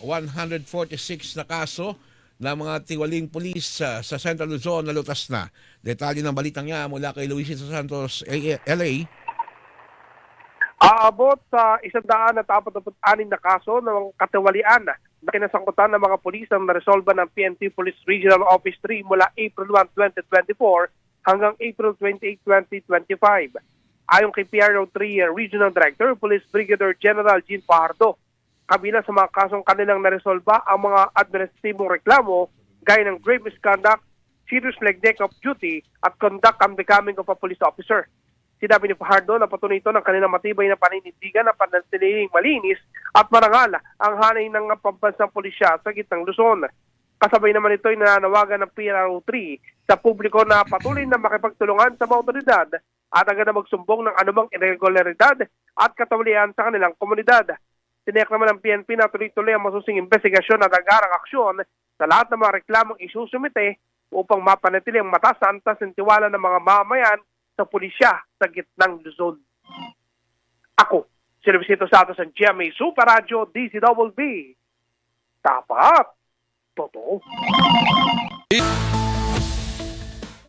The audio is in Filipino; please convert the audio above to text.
146 na kaso ng mga tiwaling pulis sa Central Luzon na lutas na. Detalye ng balitang niya mula kay Luisito Santos, LA. Aabot sa 146 na kaso ng katiwalian na kinasangkutan ng mga pulis ang naresolba ng PNP Police Regional Office 3 mula April 1, 2024 hanggang April 28, 2025. Ayon kay PRO 3 Regional Director, Police Brigadier General Jean Fajardo, kabilang sa mga kasong kanilang naresolba ang mga administratibong reklamo gaya ng grave misconduct, serious neglect of duty at conduct unbecoming of a police officer. Sinabi ni Fajardo na patunay ito ng kanilang matibay na paninindigan na panatililing malinis at marangal ang hanay ng pambansang pulisya sa gitnang Luzon. Kasabay naman ito ay nananawagan ng PRO 3 sa publiko na patuloy na makipagtulungan sa mga otoridad at agad na magsumbong ng anumang irregularidad at katawalian sa kanilang komunidad. Tiniyak naman ng PNP na tuloy-tuloy ang masusing investigasyon at agarang aksyon sa lahat ng mga reklamong isusumite upang mapanatili ang mataas na antas ng tiwala ng mga mamayan sa pulisya sa gitnang Luzon. Ako, si Luisito Santos ng GMA Super Radio DZBB. Tapat, totoo.